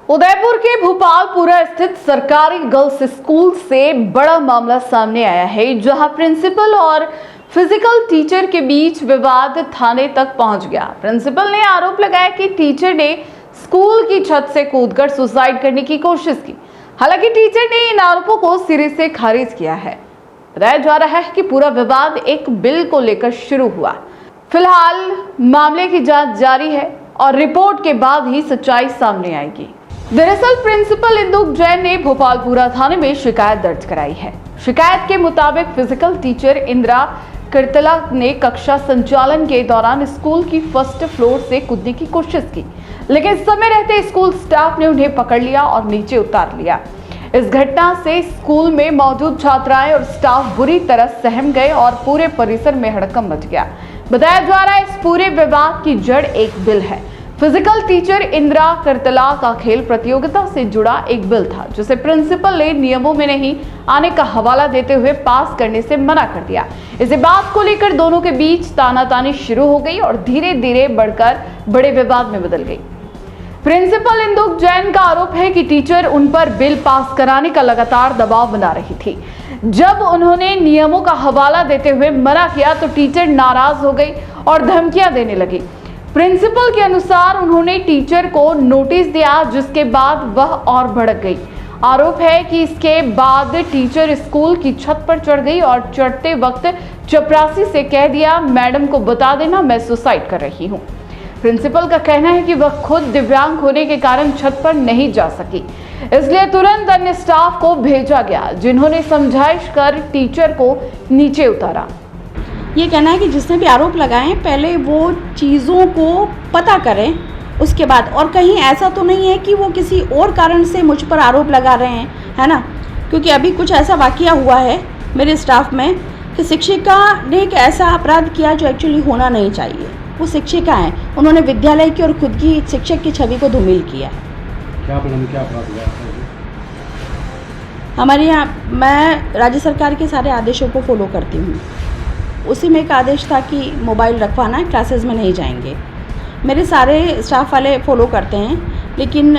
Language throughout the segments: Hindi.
उदयपुर के भोपालपुरा स्थित सरकारी गर्ल्स स्कूल से बड़ा मामला सामने आया है, जहां प्रिंसिपल और फिजिकल टीचर के बीच विवाद थाने तक पहुंच गया। प्रिंसिपल ने आरोप लगाया कि टीचर ने स्कूल की छत से कूदकर सुसाइड करने की कोशिश की। हालांकि टीचर ने इन आरोपों को सिरे से खारिज किया है। बताया जा रहा है कि पूरा विवाद एक बिल को लेकर शुरू हुआ। फिलहाल मामले की जांच जारी है और रिपोर्ट के बाद ही सच्चाई सामने आएगी। दरअसल प्रिंसिपल इंदुक जैन ने भोपालपुरा थाने में शिकायत दर्ज कराई है। शिकायत के मुताबिक फिजिकल टीचर इंदिरा कीर्तला ने कक्षा संचालन के दौरान स्कूल की फर्स्ट फ्लोर से कूदने की कोशिश की, लेकिन समय रहते स्कूल स्टाफ ने उन्हें पकड़ लिया और नीचे उतार लिया। इस घटना से स्कूल में मौजूद छात्राएं और स्टाफ बुरी तरह सहम गए और पूरे परिसर में हड़कंप मच गया। बताया जा रहा है इस पूरे विवाद की जड़ एक बिल है। फिजिकल टीचर इंदिरा कीर्तला का खेल प्रतियोगिता से जुड़ा एक बिल था, जिसे प्रिंसिपल ने नियमों में नहीं आने का हवाला देते हुए पास करने से मना कर दिया। इसी बात को लेकर दोनों के बीच तानातानी शुरू हो गई और धीरे धीरे बढ़कर बड़े विवाद में बदल गई। प्रिंसिपल इंदुक जैन का आरोप है कि टीचर उन पर बिल पास कराने का लगातार दबाव बना रही थी। जब उन्होंने नियमों का हवाला देते हुए मना किया तो टीचर नाराज हो गई और धमकियां देने लगी। प्रिंसिपल के अनुसार उन्होंने टीचर को नोटिस दिया, जिसके बाद वह और भड़क गई। आरोप है कि इसके बाद टीचर स्कूल की छत पर चढ़ गई और चढ़ते वक्त चपरासी से कह दिया, मैडम को बता देना मैं सुसाइड कर रही हूँ। प्रिंसिपल का कहना है कि वह खुद दिव्यांग होने के कारण छत पर नहीं जा सकी, इसलिए तुरंत अन्य स्टाफ को भेजा गया, जिन्होंने समझाइश कर टीचर को नीचे उतारा। ये कहना है कि जिसने भी आरोप लगाए पहले वो चीज़ों को पता करें उसके बाद, और कहीं ऐसा तो नहीं है कि वो किसी और कारण से मुझ पर आरोप लगा रहे हैं, है ना। क्योंकि अभी कुछ ऐसा वाकया हुआ है मेरे स्टाफ में कि शिक्षिका ने एक ऐसा अपराध किया जो एक्चुअली होना नहीं चाहिए। वो शिक्षिका हैं, उन्होंने विद्यालय की और खुद की शिक्षक की छवि को धूमिल किया। क्या अपराध हुआ? हमारे यहाँ मैं राज्य सरकार के सारे आदेशों को फॉलो करती हूँ। उसी में एक आदेश था कि मोबाइल रखवाना है, क्लासेस में नहीं जाएंगे। मेरे सारे स्टाफ वाले फॉलो करते हैं, लेकिन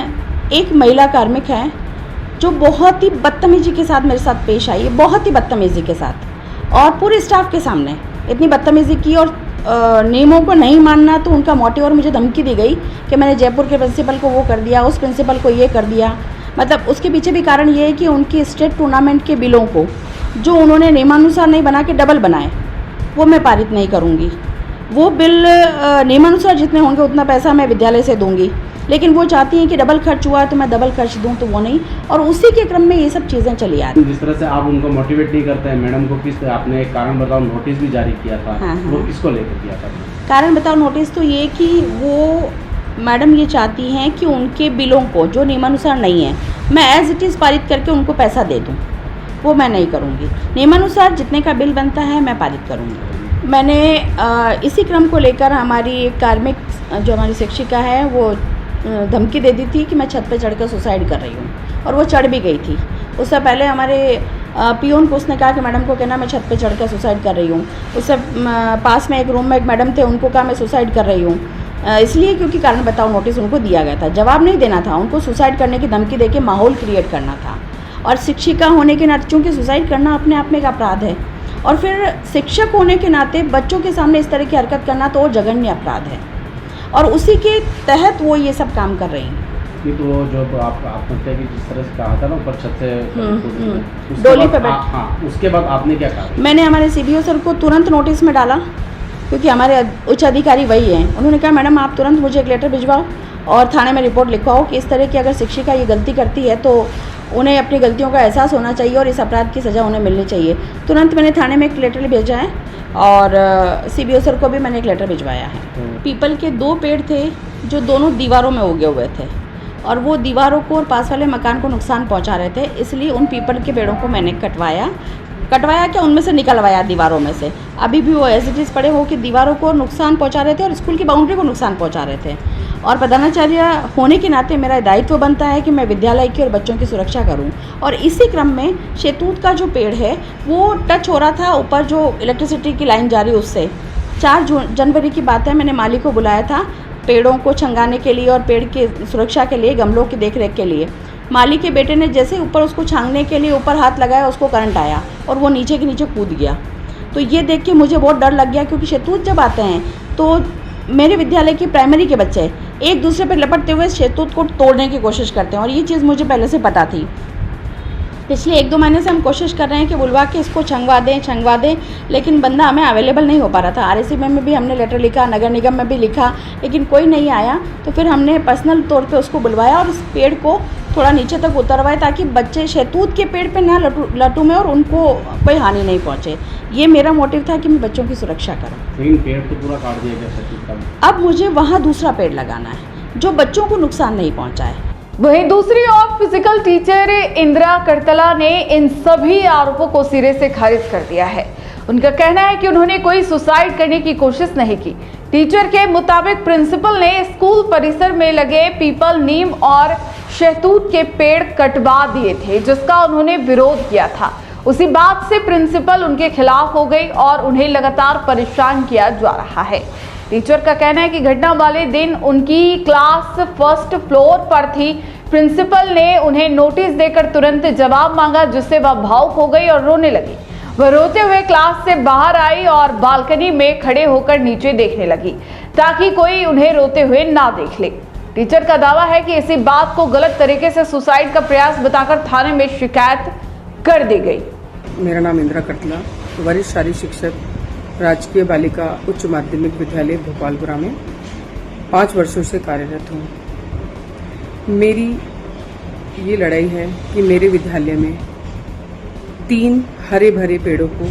एक महिला कार्मिक है जो बहुत ही बदतमीजी के साथ मेरे साथ पेश आई, बहुत ही बदतमीजी के साथ, और पूरे स्टाफ के सामने इतनी बदतमीजी की और नियमों को नहीं मानना तो उनका मोटिव, और मुझे धमकी दी गई कि मैंने जयपुर के प्रिंसिपल को वो कर दिया, उस प्रिंसिपल को ये कर दिया। मतलब उसके पीछे भी कारण ये है कि उनकी स्टेट टूर्नामेंट के बिलों को जो उन्होंने नियमानुसार नहीं बना के डबल बनाए, वो मैं पारित नहीं करूँगी। वो बिल नियमानुसार जितने होंगे उतना पैसा मैं विद्यालय से दूंगी, लेकिन वो चाहती हैं कि डबल खर्च हुआ है तो मैं डबल खर्च दूं, तो वो नहीं। और उसी के क्रम में ये सब चीज़ें चली आ रही। जिस तरह से आप उनको मोटिवेट नहीं करते हैं, मैडम को किस आपने एक कारण बताओ नोटिस भी जारी किया था। हाँ। वो किसको लेकर किया था? कारण बताओ नोटिस तो ये कि वो मैडम ये चाहती हैं कि उनके बिलों को जो नियमानुसार नहीं है मैं एज इट इज़ पारित करके उनको पैसा दे दूँ। वो मैं नहीं करूँगी। नियमानुसार जितने का बिल बनता है मैं पारित करूँगी। मैंने इसी क्रम को लेकर हमारी एक कार्मिक जो हमारी शिक्षिका है वो धमकी दे दी थी कि मैं छत पे चढ़कर सुसाइड कर रही हूँ, और वो चढ़ भी गई थी। उससे पहले हमारे पियोन को उसने कहा कि मैडम को कहना मैं छत पे चढ़कर सुसाइड कर रही हूँ। उससे पास में एक रूम में एक मैडम थे, उनको कहा मैं सुसाइड कर रही हूँ, इसलिए क्योंकि कारण बताओ नोटिस उनको दिया गया था। जवाब नहीं देना था, उनको सुसाइड करने की धमकी दे के माहौल क्रिएट करना था। और शिक्षिका होने के नाते चूँकि सुसाइड करना अपने आप में एक अपराध है, और फिर शिक्षक होने के नाते बच्चों के सामने इस तरह की हरकत करना तो जघन्य अपराध है, और उसी के तहत वो ये सब काम कर रही हैं। तो जो आत्महत्या की जिस तरह से कहा था ना, ऊपर छत से डोली पे बैठ, हाँ, उसके बाद आपने क्या कहा? मैंने हमारे CDO सर को तुरंत नोटिस में डाला, क्योंकि हमारे उच्च अधिकारी वही हैं। उन्होंने कहा मैडम आप तुरंत मुझे एक लेटर भिजवाओ और थाने में रिपोर्ट लिखवाओ कि इस तरह की अगर शिक्षिका ये गलती करती है तो उन्हें अपनी गलतियों का एहसास होना चाहिए और इस अपराध की सज़ा उन्हें मिलनी चाहिए। तुरंत मैंने थाने में एक लेटर भेजा है और CBO सर को भी मैंने एक लेटर भिजवाया है। पीपल के 2 पेड़ थे जो दोनों दीवारों में उगे हुए थे, और वो दीवारों को और पास वाले मकान को नुकसान पहुंचा रहे थे, इसलिए उन पीपल के पेड़ों को मैंने कटवाया क्या उनमें से निकलवाया दीवारों में से। अभी भी वो एज इट इज़ पड़े हो कि दीवारों को नुकसान पहुँचा रहे थे और स्कूल की बाउंड्री को नुकसान पहुँचा रहे थे। और प्रधानाचार्य होने के नाते मेरा दायित्व बनता है कि मैं विद्यालय की और बच्चों की सुरक्षा करूं। और इसी क्रम में शहतूत का जो पेड़ है वो टच हो रहा था ऊपर जो इलेक्ट्रिसिटी की लाइन जा रही उससे। 4 जनवरी की बात है, मैंने माली को बुलाया था पेड़ों को छंगाने के लिए और पेड़ की सुरक्षा के लिए, गमलों की देखरेख के लिए। माली के बेटे ने जैसे ऊपर उसको छांगने के लिए ऊपर हाथ लगाया, उसको करंट आया और वो नीचे के नीचे कूद गया। तो ये देख के मुझे बहुत डर लग गया, क्योंकि शहतूत जब आते हैं तो मेरे विद्यालय के प्राइमरी के बच्चे एक दूसरे पर लपटते हुए शहतूत को तोड़ने की कोशिश करते हैं, और ये चीज़ मुझे पहले से पता थी। पिछले 1-2 महीने से हम कोशिश कर रहे हैं कि बुलवा के इसको छंगवा दें, लेकिन बंदा हमें अवेलेबल नहीं हो पा रहा था। RSC में भी हमने लेटर लिखा, नगर निगम में भी लिखा, लेकिन कोई नहीं आया। तो फिर हमने पर्सनल तौर पे उसको बुलवाया और इस पेड़ को थोड़ा नीचे तक उतरवाए, ताकि बच्चे शहतूत के पेड़ पे ना लटू में और उनको कोई हानि नहीं पहुँचे। ये मेरा मोटिव था कि मैं बच्चों की सुरक्षा करूँ। लेकिन पेड़ तो पूरा काट दिया गया शहतूत का। अब मुझे वहाँ दूसरा पेड़ लगाना है जो बच्चों को नुकसान नहीं पहुँचाए। वहीं दूसरी ओर फिजिकल टीचर इंदिरा करतला ने इन सभी आरोपों को सिरे से खारिज कर दिया है। उनका कहना है कि उन्होंने कोई सुसाइड करने की कोशिश नहीं की। टीचर के मुताबिक प्रिंसिपल ने स्कूल परिसर में लगे पीपल, नीम और शहतूत के पेड़ कटवा दिए थे, जिसका उन्होंने विरोध किया था। उसी बात से प्रिंसिपल उनके खिलाफ हो गई और उन्हें लगातार परेशान किया जा रहा है। टीचर का कहना है कि घटना वाले दिन उनकी क्लास फर्स्ट फ्लोर पर थी। प्रिंसिपल ने उन्हें नोटिस देकर तुरंत जवाब मांगा, जिससे वह भावुक हो गई और रोने लगी। वह रोते हुए क्लास से बाहर आई और बालकनी में खड़े होकर नीचे देखने लगी, ताकि कोई उन्हें रोते हुए ना देख ले। टीचर का दावा है कि इसी बात को गलत तरीके से सुसाइड का प्रयास बताकर थाने में शिकायत कर दी गई। मेरा नाम इंदिरा करतला, वरिष्ठ शारीरिक शिक्षक, राजकीय बालिका उच्च माध्यमिक विद्यालय भोपालपुरा में 5 वर्षों से कार्यरत हूँ। मेरी ये लड़ाई है कि मेरे विद्यालय में 3 हरे भरे पेड़ों को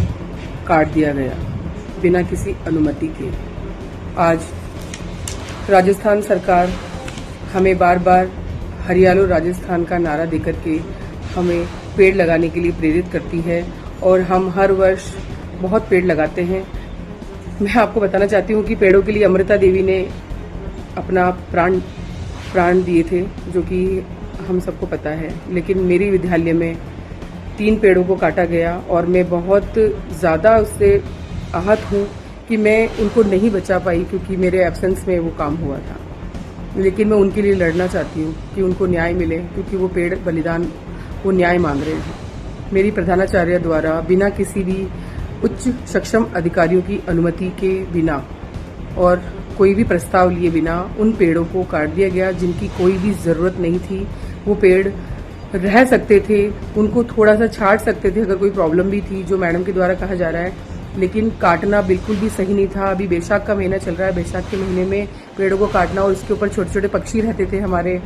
काट दिया गया बिना किसी अनुमति के। आज राजस्थान सरकार हमें बार बार हरियालो राजस्थान का नारा देकर के हमें पेड़ लगाने के लिए प्रेरित करती है, और हम हर वर्ष बहुत पेड़ लगाते हैं। मैं आपको बताना चाहती हूँ कि पेड़ों के लिए अमृता देवी ने अपना प्राण दिए थे, जो कि हम सबको पता है। लेकिन मेरी विद्यालय में 3 पेड़ों को काटा गया और मैं बहुत ज़्यादा उससे आहत हूँ कि मैं उनको नहीं बचा पाई, क्योंकि मेरे एब्सेंस में वो काम हुआ था। लेकिन मैं उनके लिए लड़ना चाहती हूँ कि उनको न्याय मिले, क्योंकि वो पेड़ बलिदान, वो न्याय मांग रहे हैं। मेरी प्रधानाचार्य द्वारा बिना किसी भी उच्च सक्षम अधिकारियों की अनुमति के बिना और कोई भी प्रस्ताव लिए बिना उन पेड़ों को काट दिया गया, जिनकी कोई भी ज़रूरत नहीं थी। वो पेड़ रह सकते थे, उनको थोड़ा सा छाट सकते थे अगर कोई प्रॉब्लम भी थी, जो मैडम के द्वारा कहा जा रहा है, लेकिन काटना बिल्कुल भी सही नहीं था। अभी बैसाख का महीना चल रहा है, बैसाख के महीने में पेड़ों को काटना, और उसके ऊपर छोटे छोटे पक्षी रहते थे, हमारे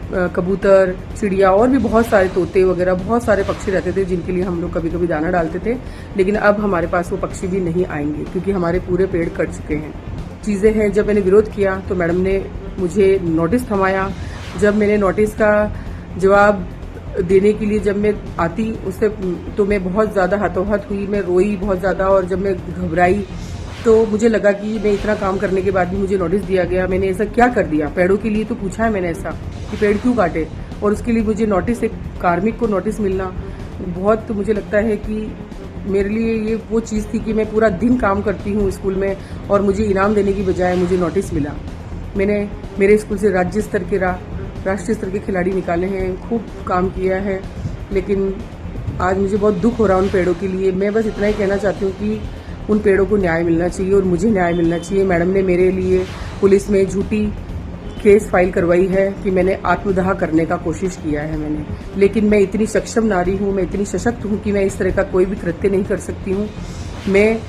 कबूतर, चिड़िया और भी बहुत सारे तोते वगैरह बहुत सारे पक्षी रहते थे, जिनके लिए हम लोग कभी कभी दाना डालते थे। लेकिन अब हमारे पास वो पक्षी भी नहीं आएंगे, क्योंकि हमारे पूरे पेड़ कट चुके हैं। चीज़ें हैं, जब मैंने विरोध किया तो मैडम ने मुझे नोटिस थमाया। जब मैंने नोटिस का जवाब देने के लिए जब मैं आती उससे, तो मैं बहुत ज़्यादा हतोहत हुई, मैं रोई बहुत ज़्यादा। और जब मैं घबराई तो मुझे लगा कि मैं इतना काम करने के बाद भी मुझे नोटिस दिया गया, मैंने ऐसा क्या कर दिया। पेड़ों के लिए तो पूछा है मैंने ऐसा कि पेड़ क्यों काटे, और उसके लिए मुझे नोटिस, एक कार्मिक को नोटिस मिलना बहुत, मुझे लगता है कि मेरे लिए ये वो चीज़ थी कि मैं पूरा दिन काम करती हूँ स्कूल में, और मुझे इनाम देने की बजाय मुझे नोटिस मिला। मैंने मेरे स्कूल से राज्य स्तर के राष्ट्रीय स्तर के खिलाड़ी निकाले हैं, खूब काम किया है, लेकिन आज मुझे बहुत दुख हो रहा है उन पेड़ों के लिए। मैं बस इतना ही कहना चाहती हूँ कि उन पेड़ों को न्याय मिलना चाहिए, और मुझे न्याय मिलना चाहिए। मैडम ने मेरे लिए पुलिस में झूठी केस फाइल करवाई है कि मैंने आत्मदाह करने का कोशिश किया है मैंने, लेकिन मैं इतनी सक्षम नारी हूँ, मैं इतनी सशक्त हूँ कि मैं इस तरह का कोई भी कृत्य नहीं कर सकती हूँ। मैं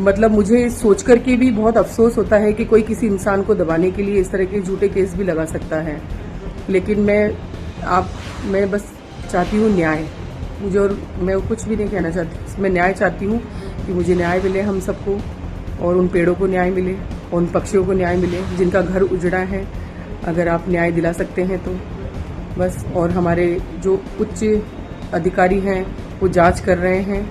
मतलब मुझे सोच करके भी बहुत अफसोस होता है कि कोई किसी इंसान को दबाने के लिए इस तरह के झूठे केस भी लगा सकता है। लेकिन मैं बस चाहती हूँ न्याय, मुझे, और मैं कुछ भी नहीं कहना चाहती, मैं न्याय चाहती हूँ कि मुझे न्याय मिले हम सबको, और उन पेड़ों को न्याय मिले, और उन पक्षियों को न्याय मिले जिनका घर उजड़ा है। अगर आप न्याय दिला सकते हैं तो बस। और हमारे जो उच्च अधिकारी हैं वो जांच कर रहे हैं,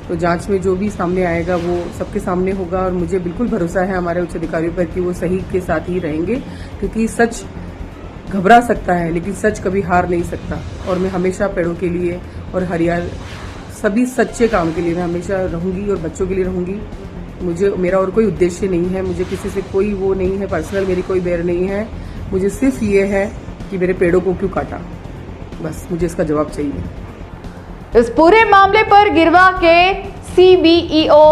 तो जांच में जो भी सामने आएगा वो सबके सामने होगा, और मुझे बिल्कुल भरोसा है हमारे उच्च अधिकारियों पर कि वो सही के साथ ही रहेंगे, क्योंकि सच घबरा सकता है लेकिन सच कभी हार नहीं सकता। और मैं हमेशा पेड़ों के लिए और हरियाल सभी सच्चे काम के लिए मैं हमेशा रहूंगी, और बच्चों के लिए रहूंगी। मुझे मेरा और कोई उद्देश्य नहीं है, मुझे किसी से कोई वो नहीं है, पर्सनल मेरी कोई बैर नहीं है। मुझे सिर्फ ये है कि मेरे पेड़ों को क्यों काटा, बस मुझे इसका जवाब चाहिए। इस पूरे मामले पर गिरवा के CBEO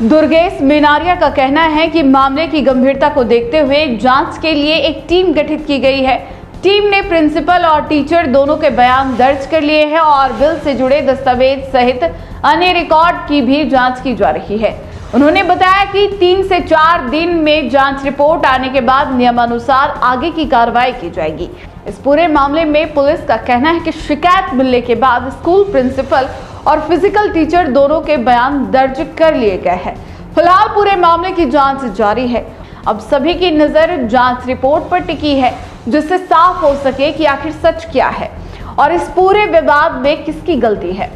दुर्गेश मीनारिया का कहना है कि मामले की गंभीरता को देखते हुए जांच के लिए एक टीम गठित की गई है। टीम ने प्रिंसिपल और टीचर दोनों के बयान दर्ज कर लिए हैं और बिल से जुड़े दस्तावेज सहित अन्य रिकॉर्ड की भी जांच की जा रही है। उन्होंने बताया कि 3 से 4 दिन में जांच रिपोर्ट आने के बाद नियमानुसार आगे की कार्रवाई की जाएगी। इस पूरे मामले में पुलिस का कहना है कि शिकायत मिलने के बाद स्कूल प्रिंसिपल और फिजिकल टीचर दोनों के बयान दर्ज कर लिए गए हैं। फिलहाल पूरे मामले की जांच जारी है। अब सभी की नजर जांच रिपोर्ट पर टिकी है, जिससे साफ हो सके कि आखिर सच क्या है और इस पूरे विवाद में किसकी गलती है।